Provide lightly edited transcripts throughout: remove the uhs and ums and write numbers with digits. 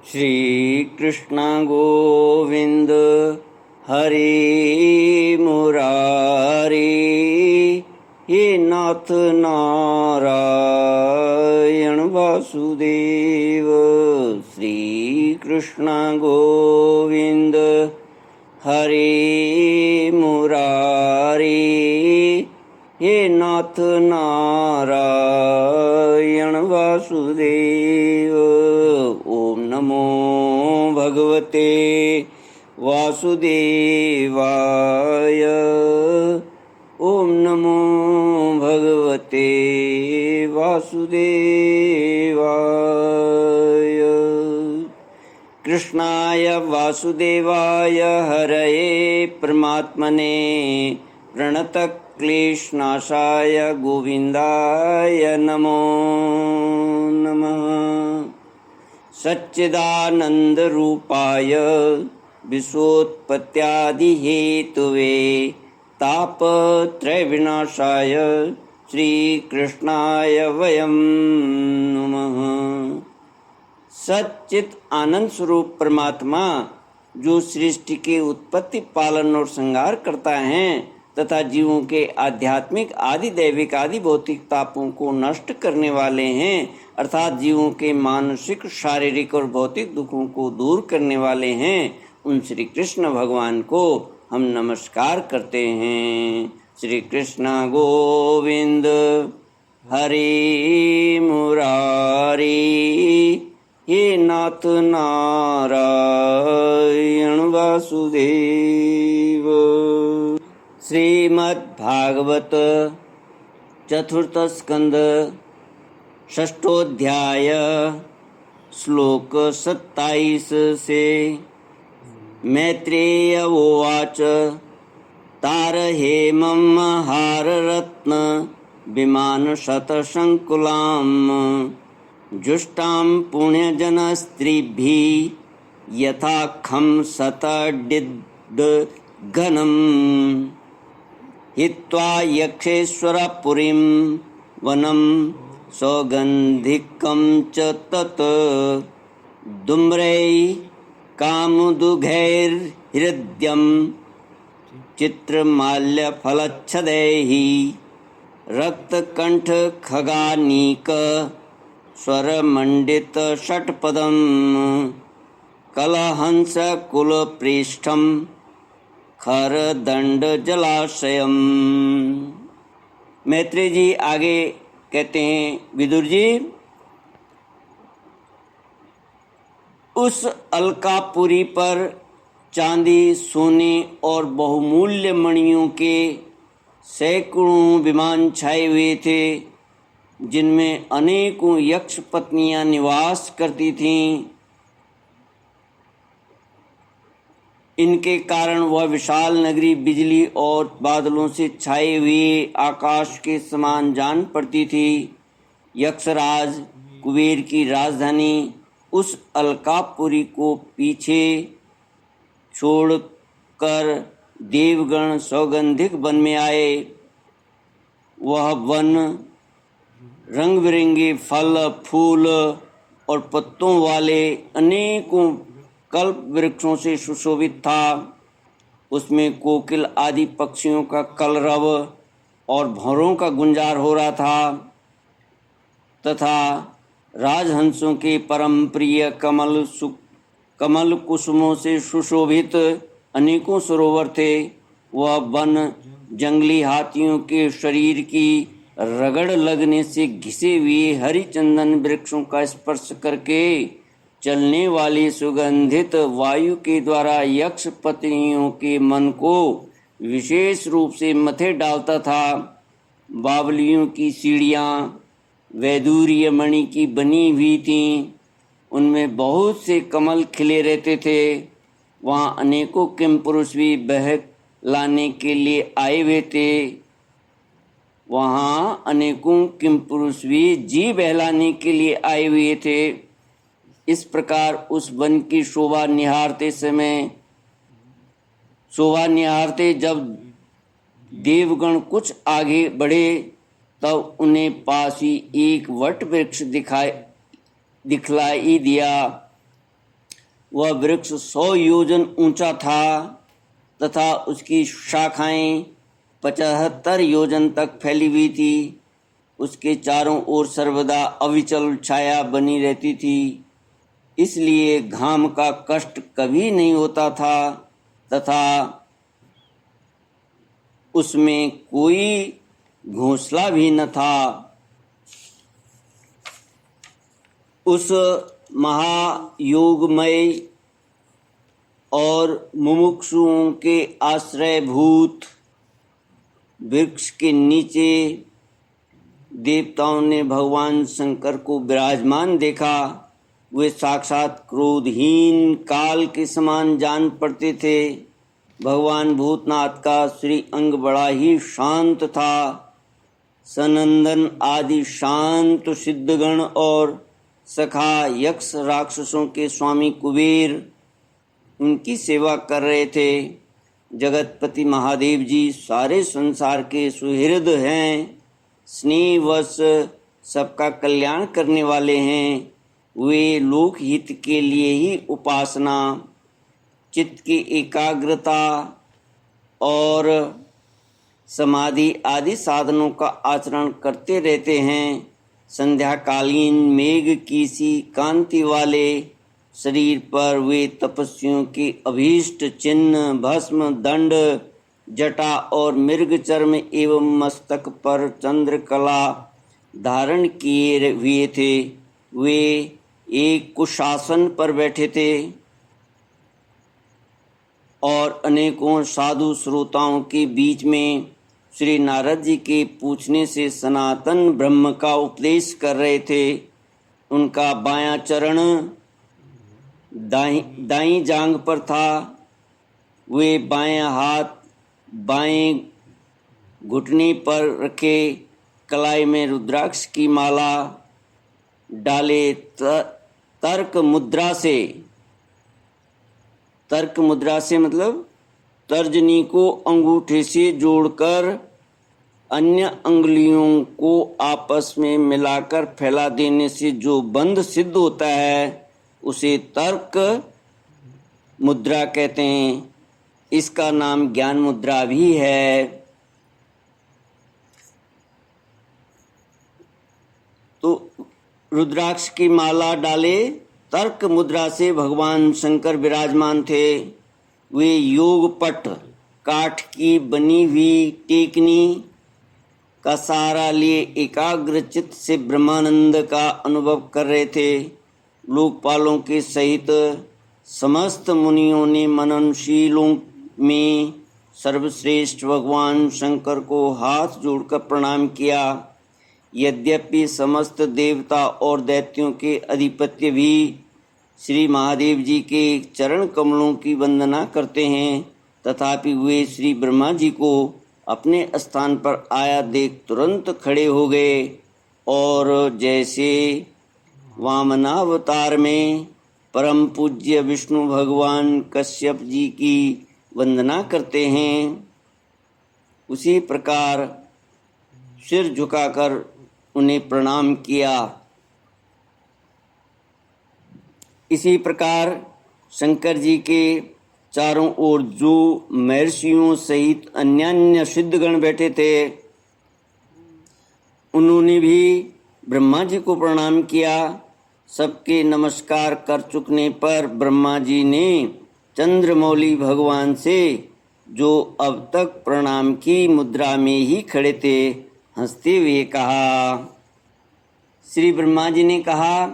श्री कृष्ण गोविंद हरि मुरारी, हे नाथ नारायण वासुदेव। श्री कृष्ण गोविंद हरि मुरारी, हे नाथ नारायण वासुदेव। ओम नमो भगवते वासुदेवाय। ओम नमो भगवते वासुदेवाय। कृष्णाय वासुदेवाय हरये परमात्मने प्रणतक्लेशनाशाय गोविन्दाय नमो नमः। सच्चिदानन्दरूपाय विश्वोत्पत्त्यादिहेतवे तापत्रयविनाशाय श्रीकृष्णाय वयं नमः। सच्चित आनंद स्वरूप परमात्मा जो सृष्टि के उत्पत्ति, पालन और संहार करता है तथा जीवों के आध्यात्मिक आदि दैविक आदि भौतिक तापों को नष्ट करने वाले हैं, अर्थात जीवों के मानसिक शारीरिक और भौतिक दुखों को दूर करने वाले हैं, उन श्री कृष्ण भगवान को हम नमस्कार करते हैं। श्री कृष्ण गोविंद हरि मुरारी, हे नाथ नारायण वासुदेव। श्रीमद्भागवत चतुर्थ स्कंद षष्ठोध्याय श्लोक 27 से। मैत्रेय उवाच तारहेमं हाररत्न विमान शतशङ्कुलाम् जुष्टां पुण्यजनस्त्रीभिः यथाखं शतडिद्घनं हित्वा यक्षेश्वरपुरीं वनं सौगन्धिकं च तत् धूम्रैः कामदुघैर्हृद्यं चित्रमाल्यफलच्छदैः रक्तकण्ठखगानीक स्वरमण्डित षट्पदं कलहंस कुलपृष्ठं खरदंड जलाशयम। मैत्रेय जी आगे कहते हैं, विदुर जी, उस अलकापुरी पर चांदी, सोने और बहुमूल्य मणियों के सैकड़ों विमान छाए हुए थे, जिनमें अनेकों यक्ष पत्नियां निवास करती थीं। इनके कारण वह विशाल नगरी बिजली और बादलों से छाए हुए आकाश के समान जान पड़ती थी। यक्षराज कुबेर की राजधानी उस अलकापुरी को पीछे छोड़कर देवगण सौगंधिक वन में आए। वह वन रंग बिरंगे फल, फूल और पत्तों वाले अनेकों कल्प वृक्षों से सुशोभित था। उसमें कोकिल आदि पक्षियों का कलरव और भौरों का गुंजार हो रहा था तथा राजहंसों के परम प्रिय कमल कुसुमों से सुशोभित अनेकों सरोवर थे। वह वन जंगली हाथियों के शरीर की रगड़ लगने से घिसे हुए हरि चंदन वृक्षों का स्पर्श करके चलने वाली सुगंधित वायु के द्वारा यक्ष पत्नियों के मन को विशेष रूप से मथे डालता था। बावलियों की सीढ़ियाँ वैदूर्य मणि की बनी हुई थीं। उनमें बहुत से कमल खिले रहते थे। वहाँ अनेकों किमपुरुष भी बहक लाने के लिए आए हुए थे। वहाँ अनेकों किमपुरुष भी जी बहलाने के लिए आए हुए थे। इस प्रकार उस वन की शोभा निहारते जब देवगण कुछ आगे बढ़े तब उन्हें पास ही एक वट वृक्ष दिखलाई दिया। वह वृक्ष 100 योजन ऊंचा था तथा उसकी शाखाएं 75 योजन तक फैली हुई थी। उसके चारों ओर सर्वदा अविचल छाया बनी रहती थी, इसलिए घाम का कष्ट कभी नहीं होता था तथा उसमें कोई घोंसला भी न था। उस महायोगमय और मुमुक्षुओं के आश्रयभूत वृक्ष के नीचे देवताओं ने भगवान शंकर को विराजमान देखा। वे साक्षात क्रोधहीन काल के समान जान पड़ते थे। भगवान भूतनाथ का श्री अंग बड़ा ही शांत था। सनंदन आदि शांत सिद्धगण और सखा यक्ष राक्षसों के स्वामी कुबेर उनकी सेवा कर रहे थे। जगतपति महादेव जी सारे संसार के सुहृद हैं, स्नेहवश सबका कल्याण करने वाले हैं। वे लोक हित के लिए ही उपासना, चित्त की एकाग्रता और समाधि आदि साधनों का आचरण करते रहते हैं। संध्याकालीन मेघ की सी कांति वाले शरीर पर वे तपस्वियों के अभीष्ट चिन्ह, भस्म, दंड, जटा और मृग चर्म एवं मस्तक पर चंद्रकला धारण किए हुए थे। वे एक कुशासन पर बैठे थे और अनेकों साधु श्रोताओं के बीच में श्री नारद जी के पूछने से सनातन ब्रह्म का उपदेश कर रहे थे। उनका बायां चरण दाईं जांघ पर था। वे बायां हाथ बाएं घुटने पर रखे कलाई में रुद्राक्ष की माला डाले तर्क मुद्रा से मतलब तर्जनी को अंगूठे से जोड़कर अन्य अंगुलियों को आपस में मिलाकर फैला देने से जो बंध सिद्ध होता है उसे तर्क मुद्रा कहते हैं। इसका नाम ज्ञान मुद्रा भी है। तो रुद्राक्ष की माला डाले तर्क मुद्रा से भगवान शंकर विराजमान थे। वे योगपट काठ की बनी हुई टेकनी का सहारा लिए एकाग्र चित्त से ब्रह्मानंद का अनुभव कर रहे थे। लोकपालों के सहित समस्त मुनियों ने मननशीलों में सर्वश्रेष्ठ भगवान शंकर को हाथ जोड़कर प्रणाम किया। यद्यपि समस्त देवता और दैत्यों के अधिपत्य भी श्री महादेव जी के चरण कमलों की वंदना करते हैं, तथापि वे श्री ब्रह्मा जी को अपने स्थान पर आया देख तुरंत खड़े हो गए और जैसे वामनावतार में परम पूज्य विष्णु भगवान कश्यप जी की वंदना करते हैं, उसी प्रकार सिर झुकाकर उन्हें प्रणाम किया। इसी प्रकार शंकर जी के चारों ओर जो महर्षियों सहित अन्यान्य सिद्धगण बैठे थे, उन्होंने भी ब्रह्मा जी को प्रणाम किया। सबके नमस्कार कर चुकने पर ब्रह्मा जी ने चंद्रमौली भगवान से, जो अब तक प्रणाम की मुद्रा में ही खड़े थे, हंसते हुए कहा। श्री ब्रह्मा जी ने कहा,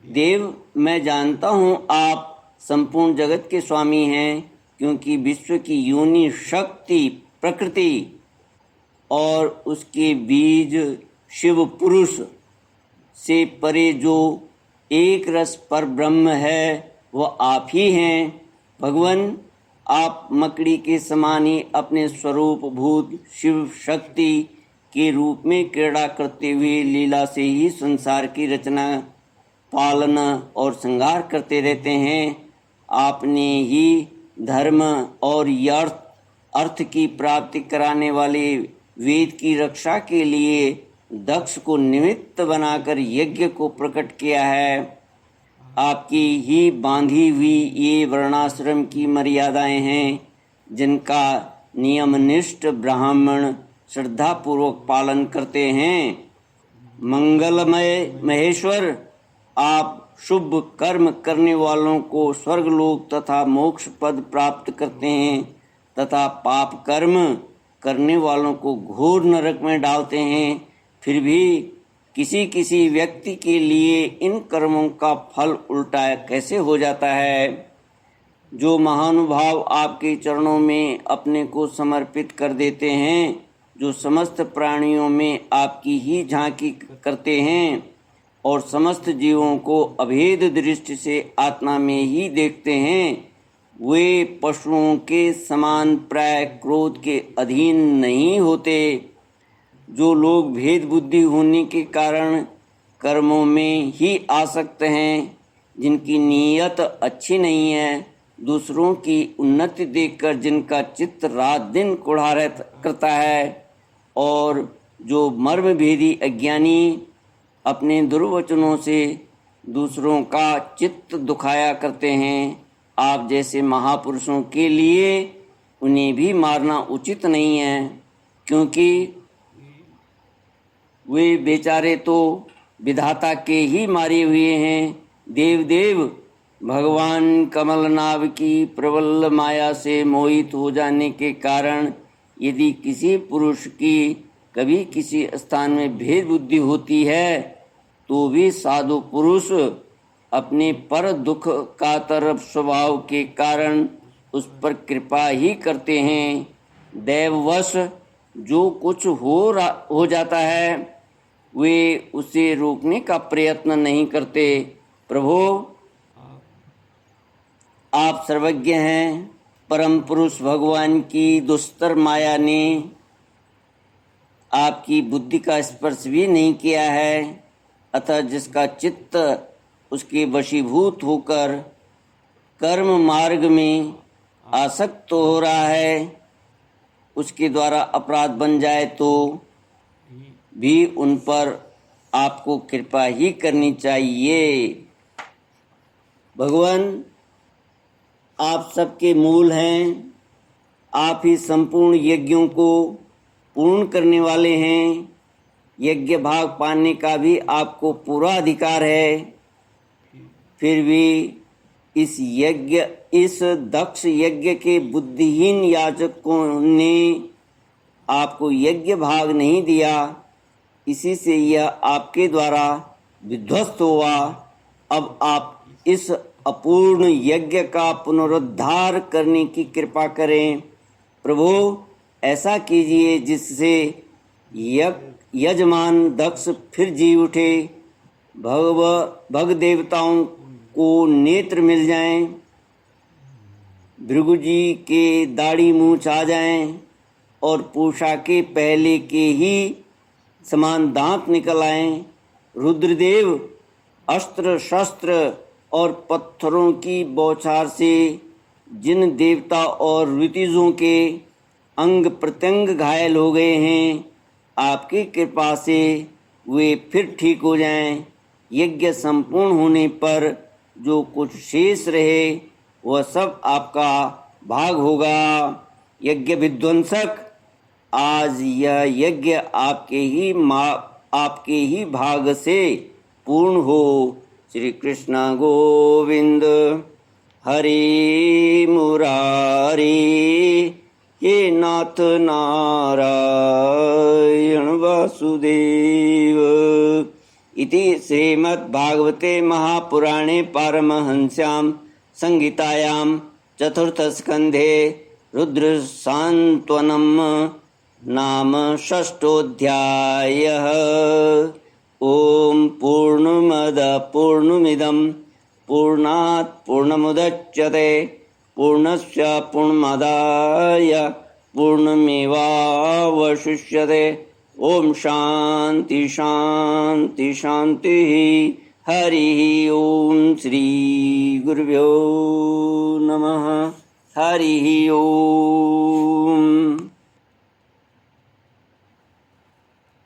देव, मैं जानता हूँ आप संपूर्ण जगत के स्वामी हैं, क्योंकि विश्व की योनि शक्ति प्रकृति और उसके बीज शिव पुरुष से परे जो एक रस पर ब्रह्म है वह आप ही हैं। भगवान, आप मकड़ी के समान ही अपने स्वरूप भूत शिव शक्ति के रूप में क्रीड़ा करते हुए लीला से ही संसार की रचना, पालना और संहार करते रहते हैं। आपने ही धर्म और अर्थ की प्राप्ति कराने वाले वेद की रक्षा के लिए दक्ष को निमित्त बनाकर यज्ञ को प्रकट किया है। आपकी ही बांधी हुई ये वर्णाश्रम की मर्यादाएं हैं, जिनका नियमनिष्ठ ब्राह्मण श्रद्धापूर्वक पालन करते हैं। मंगलमय महेश्वर, आप शुभ कर्म करने वालों को स्वर्गलोक तथा मोक्ष पद प्राप्त करते हैं तथा पाप कर्म करने वालों को घोर नरक में डालते हैं। फिर भी किसी किसी व्यक्ति के लिए इन कर्मों का फल उल्टा कैसे हो जाता है? जो महानुभाव आपके चरणों में अपने को समर्पित कर देते हैं, जो समस्त प्राणियों में आपकी ही झांकी करते हैं और समस्त जीवों को अभेद दृष्टि से आत्मा में ही देखते हैं, वे पशुओं के समान प्राय क्रोध के अधीन नहीं होते। जो लोग भेद बुद्धि होने के कारण कर्मों में ही आसक्त हैं, जिनकी नीयत अच्छी नहीं है, दूसरों की उन्नति देखकर जिनका चित्त रात दिन कुढ़ा करता है, और जो मर्म भेदी अज्ञानी अपने दुर्वचनों से दूसरों का चित्त दुखाया करते हैं, आप जैसे महापुरुषों के लिए उन्हें भी मारना उचित नहीं है, क्योंकि वे बेचारे तो विधाता के ही मारे हुए हैं। देव भगवान कमलनाभ की प्रबल माया से मोहित हो जाने के कारण यदि किसी पुरुष की कभी किसी स्थान में भेद बुद्धि होती है, तो भी साधु पुरुष अपने पर दुख का तरफ स्वभाव के कारण उस पर कृपा ही करते हैं। दैववश जो कुछ हो जाता है, वे उसे रोकने का प्रयत्न नहीं करते। प्रभु, आप सर्वज्ञ हैं। परम पुरुष भगवान की दुस्तर माया ने आपकी बुद्धि का स्पर्श भी नहीं किया है, अतः जिसका चित्त उसके वशीभूत होकर कर्म मार्ग में आसक्त हो रहा है, उसके द्वारा अपराध बन जाए तो भी उन पर आपको कृपा ही करनी चाहिए। भगवान, आप सबके मूल हैं। आप ही संपूर्ण यज्ञों को पूर्ण करने वाले हैं। यज्ञ भाग पाने का भी आपको पूरा अधिकार है। फिर भी इस दक्ष यज्ञ के बुद्धिहीन याचकों ने आपको यज्ञ भाग नहीं दिया, इसी से यह आपके द्वारा विध्वस्त हुआ। अब आप इस अपूर्ण यज्ञ का पुनरुद्धार करने की कृपा करें। प्रभु, ऐसा कीजिए जिससे यजमान दक्ष फिर जी उठे, भग देवताओं को नेत्र मिल जाएं, भृगु जी के दाढ़ी मूंछ आ जाएं और पूषा के पहले के ही समान दांत निकल आएं। रुद्रदेव अस्त्र शस्त्र और पत्थरों की बौछार से जिन देवता और ऋतिजों के अंग प्रत्यंग घायल हो गए हैं, आपकी कृपा से वे फिर ठीक हो जाएं। यज्ञ संपूर्ण होने पर जो कुछ शेष रहे वह सब आपका भाग होगा। यज्ञ विध्वंसक, आज यह यज्ञ आपके ही भाग से पूर्ण हो। श्री कृष्ण गोविंद हरि मुरारी, हे नाथ नारायण वासुदेव। इति श्रीमद्भागवते महापुराणे पारमहंस्यां संहितायां चतुर्थस्कन्धे रुद्रसान्त्वनं नाम षष्ठोऽध्यायः। ओम पूर्णमदः पूर्णमिदं पूर्णात् पूर्णमुदच्यते पूर्णस्य पूर्णमादाय पूर्णमेवावशिष्यते। ओम शांति शांति शांतिः। हरिः ओम श्री गुरुभ्यो नमः। हरिः ओम।